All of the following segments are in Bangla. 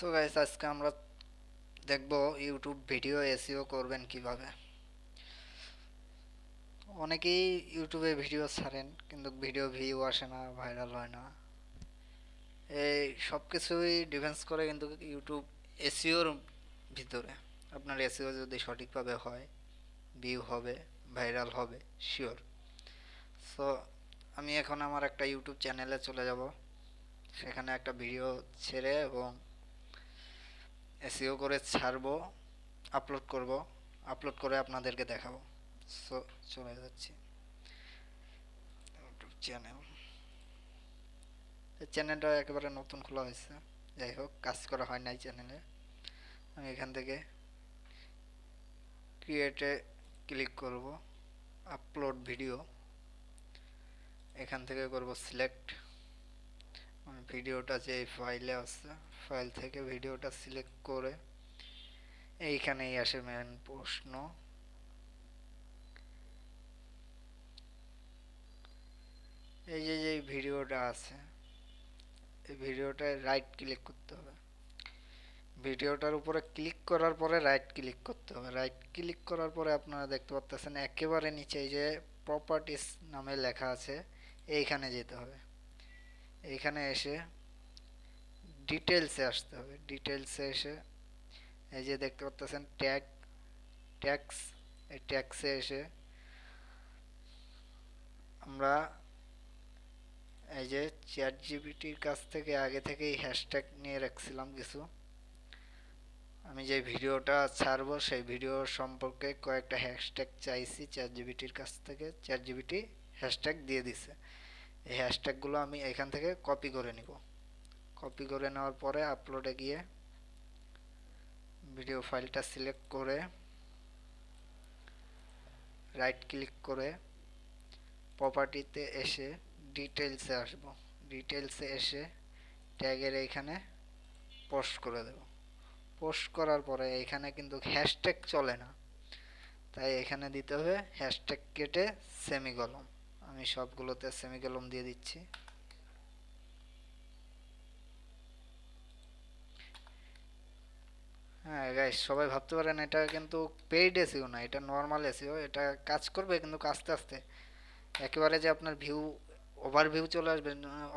সো গাইস, আজকে আমরা দেখব ইউটিউব ভিডিও এসইও করবেন কিভাবে। অনেকেই ইউটিউবে ভিডিও ছাড়েন কিন্তু ভিডিও ভিউ আসে না, ভাইরাল হয় না। এই সব কিছুই ডিফেন্স করে কিন্তু ইউটিউব এসইওর ভিতরে। আপনার এসইও যদি সঠিকভাবে হয়, ভিউ হবে, ভাইরাল হবে, শিওর। সো আমি এখন আমার একটা ইউটিউব চ্যানেলে চলে যাব, সেখানে একটা ভিডিও ছেড়ে এবং এসইও করে ছাড়বো, আপলোড করব, আপলোড করে আপনাদেরকে দেখাবো। সো চলে যাচ্ছি ইউটিউব চ্যানেল। এই চ্যানেলটা একেবারে নতুন খোলা হয়েছে, যাই হোক কাজ করা হয় নাই চ্যানেলে। আমি এখান থেকে ক্রিয়েটে ক্লিক করব, আপলোড ভিডিও, এখান থেকে করব সিলেক্ট। ভিডিওটা যে ফাইলে আছে, ফাইল থেকে ভিডিওটা সিলেক্ট করে এইখানেই আসে মেন প্রশ্ন। এই যে যে ভিডিওটা আছে, এই ভিডিওটায় রাইট ক্লিক করতে হবে। ভিডিওটার উপরে ক্লিক করার পরে রাইট ক্লিক করতে হবে। রাইট ক্লিক করার পরে আপনারা দেখতে পাচ্ছেন একেবারে নিচে এই যে প্রপার্টিস নামে লেখা আছে, এইখানে যেতে হবে। এইখানে এসে ডিটেলসে আসতে হবে। ডিটেলসে এসে এই যে দেখতে পাচ্ছেন ট্যাগ, ট্যাক্স, এই ট্যাক্সে এসে আমরা এই যে চ্যাট জিপিটির কাছ থেকে আগে থেকেই হ্যাশট্যাগ নিয়ে রাখছিলাম কিছু। আমি যে ভিডিওটা ছাড়বো সেই ভিডিও সম্পর্কে কয়েকটা হ্যাশট্যাগ চাইছি চ্যাট জিপিটির কাছ থেকে, চ্যাট জিপিটি হ্যাশট্যাগ দিয়ে দিছে। এই হ্যাশট্যাগুলো আমি এখান থেকে কপি করে নিব। কপি করে নেওয়ার পরে আপলোডে গিয়ে ভিডিও ফাইলটা সিলেক্ট করে রাইট ক্লিক করে প্রপার্টিতে এসে ডিটেলসে আসব। ডিটেলসে এসে ট্যাগের এইখানে পোস্ট করে দেব। পোস্ট করার পরে এখানে কিন্তু হ্যাশট্যাগ চলে না, তাই এখানে দিতে হবে হ্যাশট্যাগ কেটে সেমিকলন। আমি সবগুলোতে সেমিকলন দিয়ে দিচ্ছি। হ্যাঁ গাইস, সবাই ভাবতে পারেন এটা কিন্তু পেইড এসইও না, এটা নর্মাল এসইও। এটা কাজ করবে কিন্তু আস্তে আস্তে। একেবারে যে আপনার ভিউ, ওভার ভিউ চলে আসবে,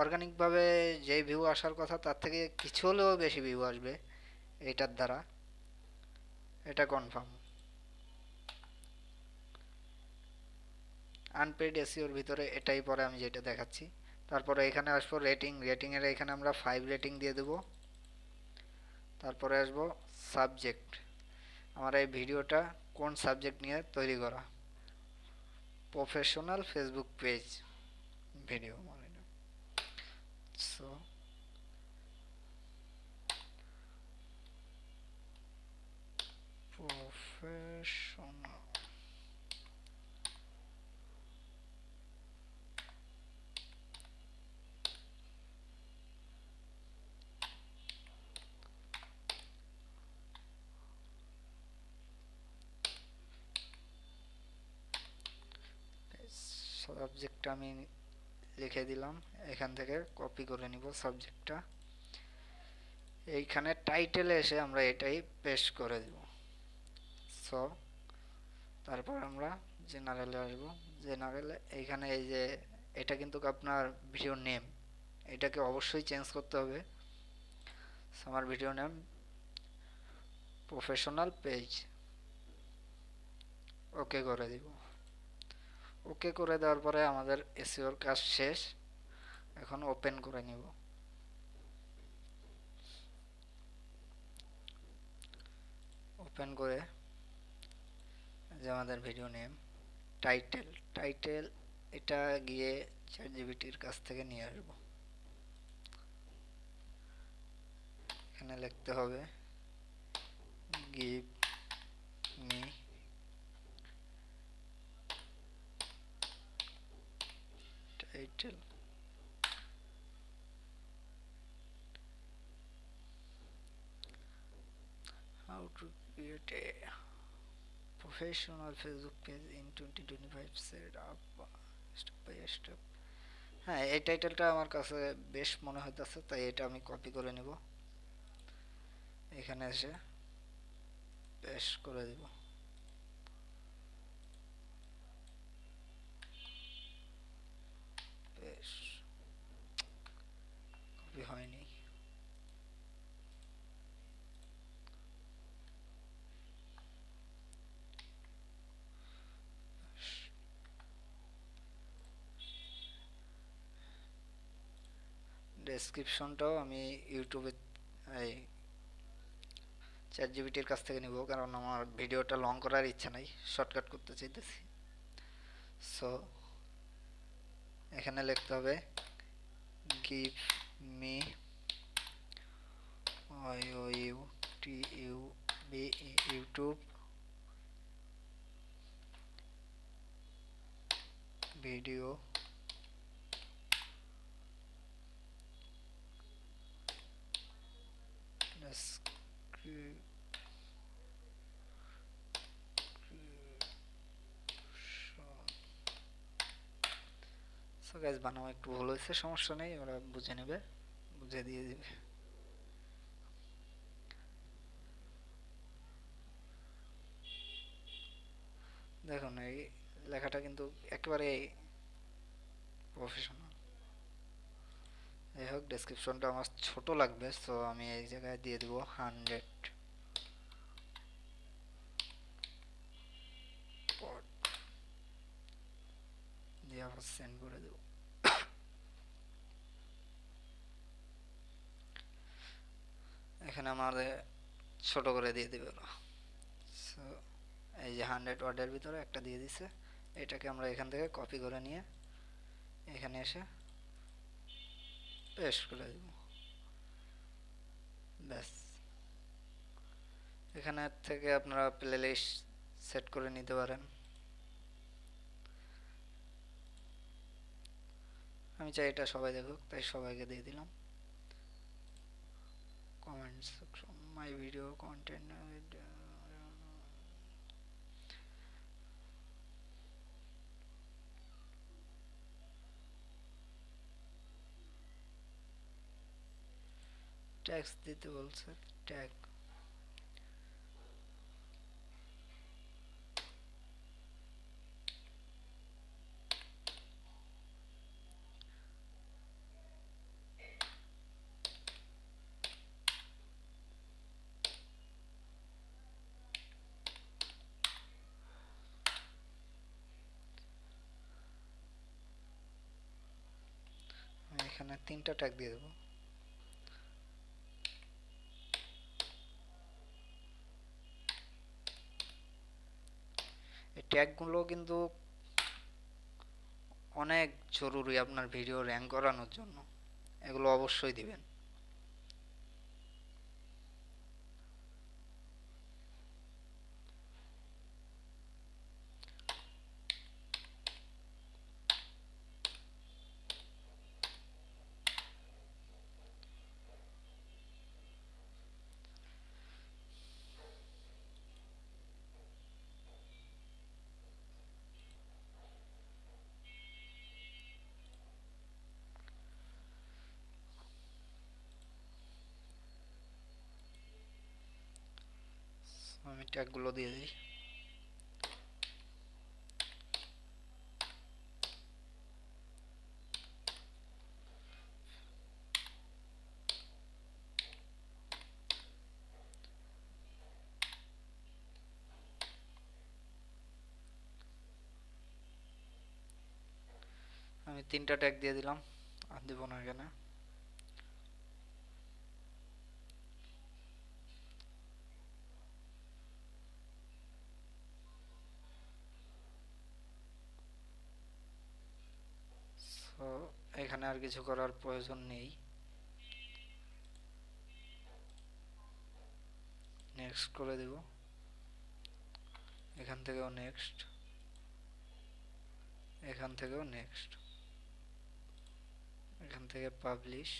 অর্গানিকভাবে যে ভিউ আসার কথা তার থেকে কিছু হলেও বেশি ভিউ আসবে এটার দ্বারা, এটা কনফার্ম। আনপেইড এসইওর ভিতরে এটাই পরে আমি যেটা দেখাচ্ছি। তারপরে এখানে আসবো রেটিং। রেটিংয়ের এখানে আমরা 5 রেটিং দিয়ে দেবো। তারপরে আসবো সাবজেক্ট, আমার এই ভিডিওটা কোন সাবজেক্ট নিয়ে তৈরি করা। প্রফেশনাল ফেসবুক পেজ ভিডিও মানে। সো প্রফেশনাল, সাবজেক্টটা আমি লিখে দিলাম। এখান থেকে কপি করে নিব সাবজেক্টটা। এইখানে টাইটেলে এসে আমরা এটাই পেস্ট করে দেব। সো তারপর আমরা জেনারেলে আসবো। জেনারেলে এইখানে এই যে এটা কিন্তু আপনার ভিডিও নেম, এটাকে অবশ্যই চেঞ্জ করতে হবে। আমার ভিডিও নেম প্রফেশনাল পেজ, ওকে করে দিব। ওকে করে দেওয়ার পরে আমাদের এসইওর কাজ শেষ। এখন ওপেন করে নিব। ওপেন করে যে আমাদের ভিডিও নেম, টাইটেল, টাইটেল এটা গিয়ে চ্যাট জিপিটির কাছ থেকে নিয়ে আসব। এখানে লিখতে হবে give me title, how to create a professional Facebook page in 2025 set up step by step. হ্যাঁ, এই টাইটেলটা আমার কাছে বেশ মনে হইতেছে, তাই এটা আমি কপি করে নেব। এখানে এসে পেস্ট করে দিব। পেস্ট কপি হয়নি। ডেসক্রিপশনটাও আমি ইউটিউবে এই চ্যাট জিপিটির কাছ থেকে নিব, কারণ আমার ভিডিওটা লং করার ইচ্ছা নাই, শর্টকাট করতে চাইতেছি। সো এখানে লিখতে হবে give me YouTube video description. So guys, বানাও একটু ভুল হয়েছে, সমস্যা নেই, ওরা বুঝে নেবে, বুঝে দিয়ে দিবে। দেখুন এই লেখাটা কিন্তু একেবারে প্রফেশনাল। যাই হোক, ডেসক্রিপশনটা আমার ছোট লাগবে, সো আমি এই জায়গায় দিয়ে দিব 100 পট দিয়ে আবার সেন্ড করে দেব। এখানে আমাদের ছোট করে দিয়ে দিবে ওরা। সো এই যে 100 ওয়ার্ডের ভিতরে একটা দিয়ে দিছে, এটাকে আমরা এখান থেকে কপি করে নিয়ে এখানে এসে পেস্ট করে দেব। ব্যাস, এখানে থেকে আপনারা প্লে লিস্ট সেট করে নিতে পারেন। আমি চাই এটা সবাই দেখুক, তাই সবাইকে দিয়ে দিলাম। Comment section, my video content, tax দিতে বলছে, ট্যাগ। আমি এখানে 3টা ট্যাগ দিয়ে দেবো। এই ট্যাগগুলো কিন্তু অনেক জরুরি আপনার ভিডিও র্যাঙ্ক করানোর জন্য, এগুলো অবশ্যই দিবেন। আমি ট্যাগগুলো দিয়ে দিই। আমি 3টা ট্যাগ দিয়ে দিলাম, আর দিব না এখানে। তো এখানে আর কিছু করার প্রয়োজন নেই। নেক্সট করে দেব, এখান থেকেও নেক্সট, এখান থেকেও নেক্সট, এখান থেকে পাবলিশ,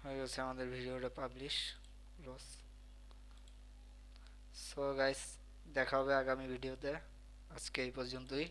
হয়ে গেছে আমাদের ভিডিওটা পাবলিশ। ক্লোজ। সো গাইস, দেখা হবে আগামী ভিডিওতে। আজকে এই পর্যন্তই।